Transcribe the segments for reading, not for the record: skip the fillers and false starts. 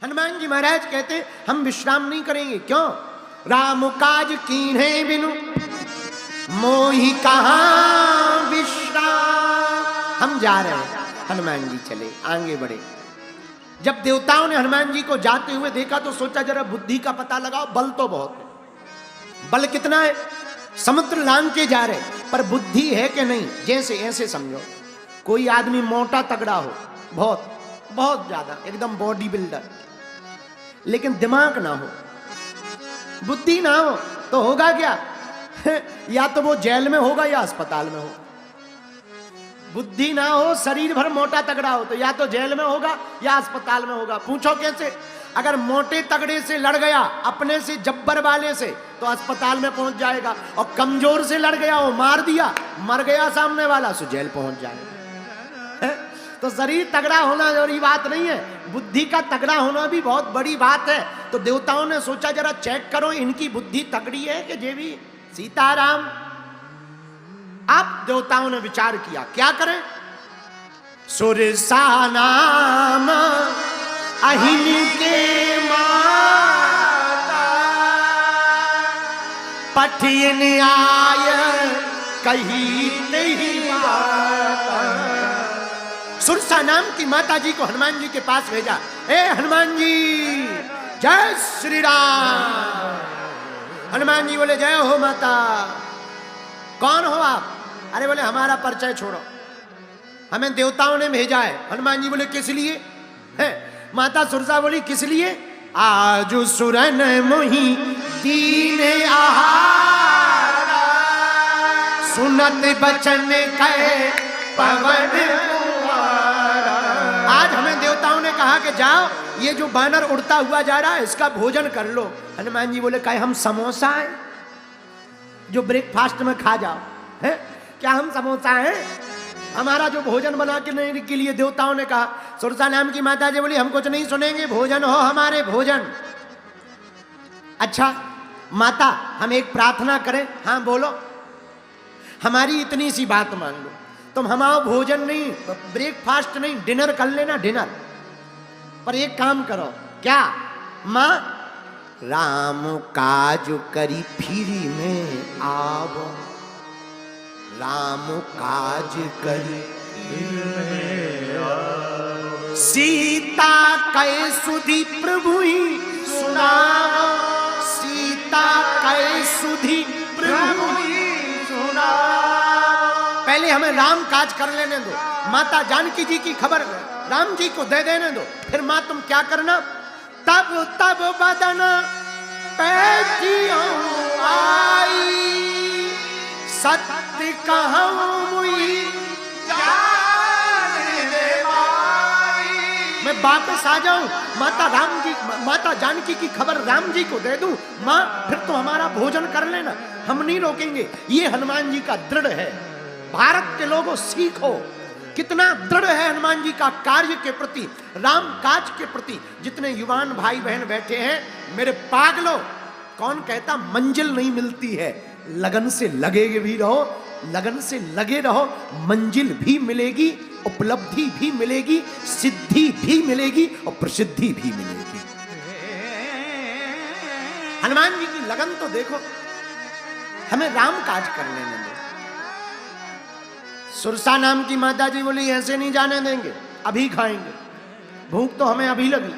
हनुमान जी महाराज कहते हैं हम विश्राम नहीं करेंगे। क्यों? राम काज कीन्हे बिनु मोहि कहाँ विश्राम। हम जा रहे हैं। हनुमान जी चले, आगे बढ़े। जब देवताओं ने हनुमान जी को जाते हुए देखा तो सोचा जरा बुद्धि का पता लगाओ, बल तो बहुत है। बल कितना है? समुद्र लांग के जा रहे, पर बुद्धि है कि नहीं? जैसे ऐसे समझो, कोई आदमी मोटा तगड़ा हो, बहुत बहुत ज्यादा, एकदम बॉडी बिल्डर, लेकिन दिमाग ना हो, बुद्धि ना हो, तो होगा क्या? या तो वो जेल में होगा या अस्पताल में होगा। बुद्धि ना हो, शरीर भर मोटा तगड़ा हो, तो या तो जेल में होगा या अस्पताल में होगा। पूछो कैसे? अगर मोटे तगड़े से लड़ गया, अपने से जब्बर वाले से, तो अस्पताल में पहुंच जाएगा, और कमजोर से लड़ गया, वो मार दिया, मर गया सामने वाला, सो जेल पहुंच जाएगा। तो शरीर तगड़ा होना जरूरी बात नहीं है, बुद्धि का तगड़ा होना भी बहुत बड़ी बात है। तो देवताओं ने सोचा जरा चेक करो इनकी बुद्धि तगड़ी है कि जे भी सीताराम। अब देवताओं ने विचार किया, क्या करें? सुरसा नाम अहिन के माता पठियन आय कही नहीं माता। सुरसा नाम की माता जी को हनुमान जी के पास भेजा। ए हनुमान जी, जय श्री राम। हनुमान जी बोले जय हो माता। कौन हो आप? अरे बोले हमारा परिचय छोड़ो, हमें देवताओं ने भेजा है। हनुमान जी बोले किस लिए है? माता सुरसा बोली किस लिए? आज सुरन मोहि दीन आहारा सुनत बचन कहे पवन। आज हमें देवताओं ने कहा कि जाओ, ये जो बानर उड़ता हुआ जा रहा है इसका भोजन कर लो। हनुमान जी बोले कहे हम समोसा है जो ब्रेकफास्ट में खा जाओ? है क्या हम समोसा हैं? हमारा जो भोजन बना के लिए देवताओं ने कहा। सुरसा नाम की माता जी बोली हम कुछ नहीं सुनेंगे, भोजन हो हमारे भोजन। अच्छा माता, हम एक प्रार्थना करें? हाँ बोलो। हमारी इतनी सी बात मान लो, तुम हमारा भोजन नहीं, ब्रेकफास्ट नहीं, डिनर कर लेना, डिनर। पर एक काम करो। क्या? माँ, राम काज करी फिरी में आव। राम काज करी सीता कै सुधी प्रभु ही सुनाओ। सीता कै सुधी प्रभु ही सुनाओ। पहले हमें राम काज कर लेने दो, माता जानकी जी की खबर राम जी को दे देने दो, फिर माँ तुम क्या करना? तब तब बदन पैठियों आई सत्य कहूं मैं वापस आ जाऊं, माता जानकी की खबर राम जी को दे दूं। माँ फिर तो हमारा भोजन कर लेना, हम नहीं रोकेंगे। ये हनुमान जी का दृढ़ है। भारत के लोगों सीखो कितना दृढ़ है हनुमान जी का कार्य के प्रति, राम काज के प्रति। जितने युवान भाई बहन बैठे हैं, मेरे पागलों, कौन कहता मंजिल नहीं मिलती है? लगन से लगे भी रहो, लगन से लगे रहो, मंजिल भी मिलेगी, उपलब्धि भी मिलेगी, सिद्धि भी मिलेगी और प्रसिद्धि भी मिलेगी। हनुमान जी की लगन तो देखो। हमें राम काज कर लेने दो। सुरसा नाम की माता जी बोली ऐसे नहीं जाने देंगे, अभी खाएंगे, भूख तो हमें अभी लगी।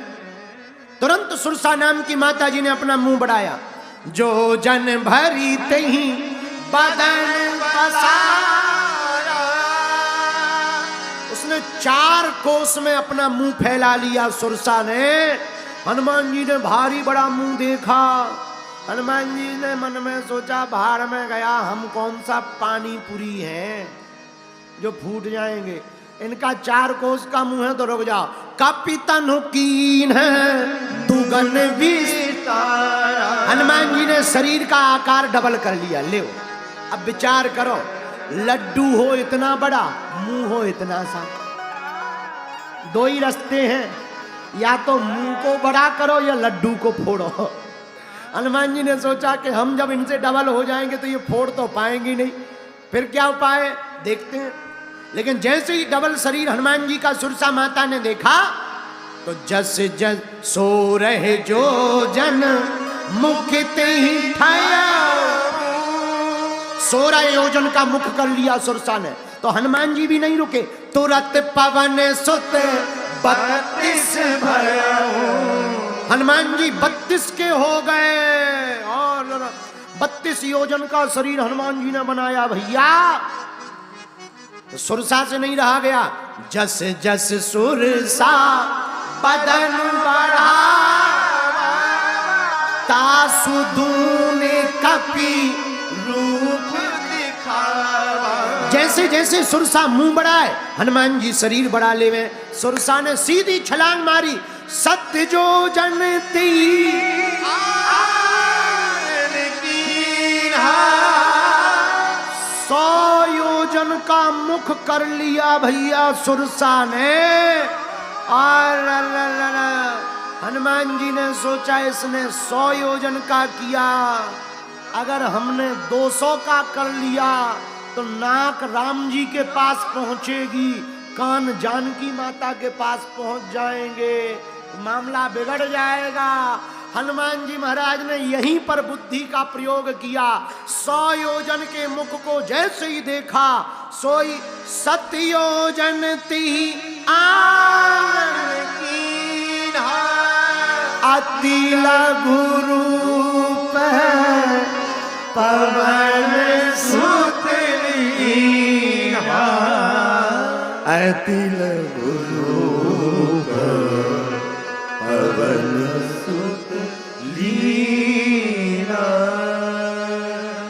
तुरंत सुरसा नाम की माता जी ने अपना मुंह बढ़ाया। जो जन भरी तही बदन पसारा, उसने 4 कोस में अपना मुंह फैला लिया। सुरसा ने, हनुमान जी ने भारी बड़ा मुंह देखा। हनुमान जी ने मन में सोचा बाहर में गया, हम कौन सा पानी पूरी है जो फूट जाएंगे? इनका 4 कोस का मुंह है तो रुक जाओ। कपितन कीन है दुगन विस्तारा। हनुमान जी ने शरीर का आकार डबल कर लिया। ले अब विचार करो, लड्डू हो इतना बड़ा, मुंह हो इतना सा, 2 ही रास्ते हैं, या तो मुंह को बड़ा करो या लड्डू को फोड़ो। हनुमान जी ने सोचा कि हम जब इनसे डबल हो जाएंगे तो ये फोड़ तो पाएंगे नहीं, फिर क्या उपाय देखते हैं। लेकिन जैसे ही डबल शरीर हनुमान जी का सुरसा माता ने देखा तो जस जस सो रहे जो जन मुख ते ही ठाया। 16 योजन का मुख कर लिया सुरसा ने। तो हनुमान जी भी नहीं रुके, तुरंत पवन सुत 32 भया। हनुमान जी 32 के हो गए और 32 योजन का शरीर हनुमान जी ने बनाया भैया। तो सुरसा से नहीं रहा गया। जस जस सुरसा बदन बढ़ा, तासु दूने कपि रूप दिखावा। जैसे जैसे सुरसा मुंह बढ़ाए हनुमान जी शरीर बढ़ा लेवे। सुरसा ने सीधी छलांग मारी, सत्य जो जनती 100 योजन का मुख कर लिया भैया सुरसा ने। और हनुमान जी ने सोचा इसने 100 योजन का किया, अगर हमने 200 का कर लिया तो नाक राम जी के पास पहुंचेगी, कान जानकी माता के पास पहुंच जाएंगे, मामला बिगड़ जाएगा। हनुमान जी महाराज ने यहीं पर बुद्धि का प्रयोग किया। 100 योजन के मुख को जैसे ही देखा, सोई 7 योजन ती अति लघु रूप पवन सुत लीन्हा। अति लघु रूप पवन सुत लीन्हा।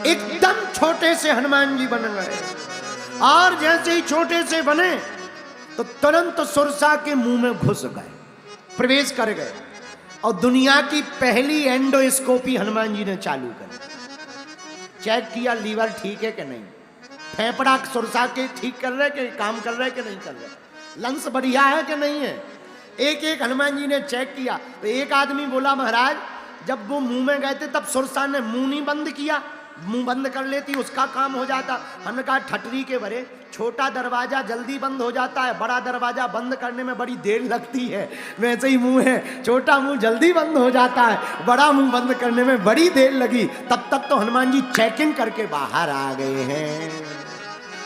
एकदम छोटे से हनुमान जी बन गए और जैसे ही छोटे से बने तो तुरंत सुरसा के मुंह में घुस गए, प्रवेश कर गए। और दुनिया की पहली एंडोस्कोपी हनुमान जी ने चालू करी। चेक किया लीवर ठीक है कि नहीं, फेफड़ा सुरसा के ठीक कर रहे कि काम कर रहे कि नहीं कर रहे, लंग्स बढ़िया है कि नहीं है। एक एक हनुमान जी ने चेक किया। तो एक आदमी बोला महाराज जब वो मुंह में गए थे तब सुरसा ने मुंह नहीं बंद किया, मुंह बंद कर लेती उसका काम हो जाता। हमने कहा ठटरी के भरे, छोटा दरवाजा जल्दी बंद हो जाता है, बड़ा दरवाजा बंद करने में बड़ी देर लगती है। वैसे ही मुंह है, छोटा मुंह जल्दी बंद हो जाता है, बड़ा मुंह बंद करने में बड़ी देर लगी। तब तक तो हनुमान जी चेकिंग करके बाहर आ गए हैं।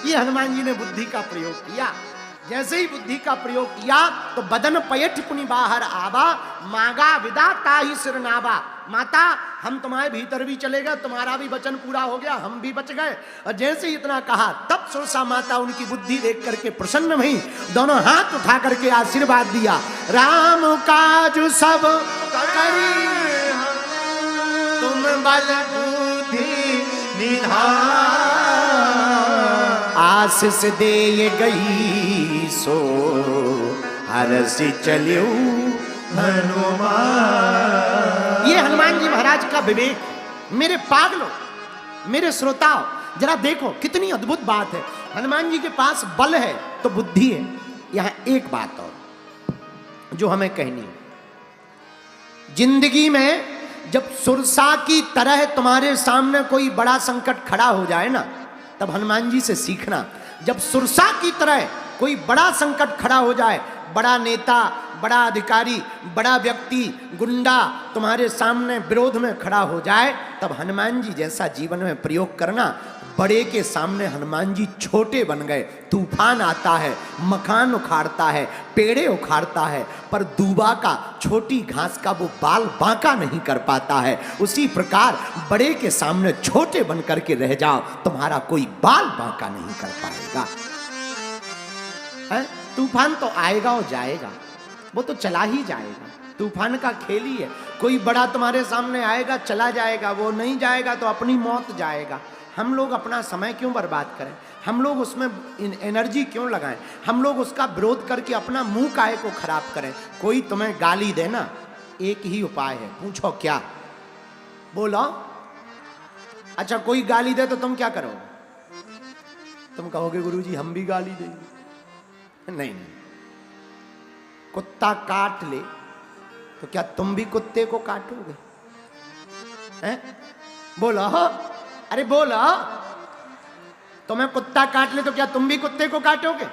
ये हनुमान जी ने बुद्धि का प्रयोग किया। जैसे ही बुद्धि का प्रयोग किया तो बदन पयठ पुनि बाहर आवा, मांगा विदा ताहि सिर नावा। माता हम तुम्हारे भीतर भी चले गए, तुम्हारा भी वचन पूरा हो गया, हम भी बच गए। और जैसे ही इतना कहा तब सुरसा माता उनकी बुद्धि देख करके प्रसन्न हुई, दोनों हाथ उठा करके आशीर्वाद दिया। राम काज सब करी तुम बल बुद्धि निधान, आशीष दे ये गई सो हरसि चलियो हनुमान। ये हनुमान जी महाराज का विवेक। मेरे पागलों, मेरे श्रोताओं, जरा देखो कितनी अद्भुत बात है। हनुमान जी के पास बल है तो बुद्धि है। यहां एक बात और जो हमें कहनी है, जिंदगी में जब सुरसा की तरह तुम्हारे सामने कोई बड़ा संकट खड़ा हो जाए ना, तब हनुमान जी से सीखना। जब सुरसा की तरह कोई बड़ा संकट खड़ा हो जाए, बड़ा नेता, बड़ा अधिकारी, बड़ा व्यक्ति, गुंडा तुम्हारे सामने विरोध में खड़ा हो जाए, तब हनुमान जी जैसा जीवन में प्रयोग करना। बड़े के सामने हनुमान जी छोटे बन गए। तूफान आता है, मकान उखाड़ता है, पेड़े उखाड़ता है, पर दूबा का, छोटी घास का वो बाल बांका नहीं कर पाता है। उसी प्रकार बड़े के सामने छोटे बन करके रह जाओ, तुम्हारा कोई बाल बांका नहीं कर पाएगा। तूफान तो आएगा और जाएगा, वो तो चला ही जाएगा। तूफान का खेल ही है। कोई बड़ा तुम्हारे सामने आएगा, चला जाएगा, वो नहीं जाएगा तो अपनी मौत जाएगा। हम लोग अपना समय क्यों बर्बाद करें, हम लोग उसमें एनर्जी क्यों लगाएं, हम लोग उसका विरोध करके अपना मुंह काहे को खराब करें। कोई तुम्हें गाली देना, एक ही उपाय है, पूछो क्या, बोलो। अच्छा कोई गाली दे तो तुम क्या करोगे? तुम कहोगे गुरुजी हम भी गाली देंगे। नहीं, कुत्ता काट ले तो क्या तुम भी कुत्ते को काटोगे? हैं? बोलो, अरे बोलो। तुम्हें कुत्ता काट ले तो क्या तुम भी कुत्ते को काटोगे?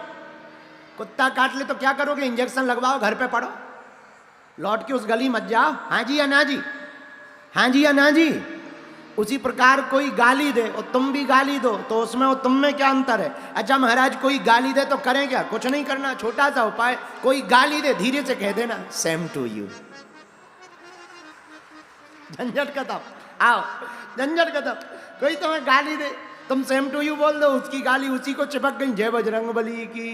कुत्ता काट ले तो क्या करोगे? इंजेक्शन लगवाओ, घर पे पड़ो। लौट के उस गली मत जाओ, हाँ जी या ना जी, हाँ जी या ना जी। उसी प्रकार कोई गाली दे और तुम भी गाली दो तो उसमें और तुम में क्या अंतर है? अच्छा महाराज कोई गाली दे तो करें क्या? कुछ नहीं करना, छोटा सा उपाय, कोई गाली दे धीरे से कह देना सेम टू यू, झंझट खत्म। आओ झंझट खत्म। कोई तुम्हें गाली दे, तुम सेम टू यू बोल दो, उसकी गाली उसी को चिपक गई। जय बजरंग बली की,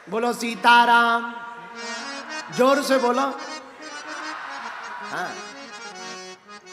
बोलो सीताराम, जोर से बोलो। हाँ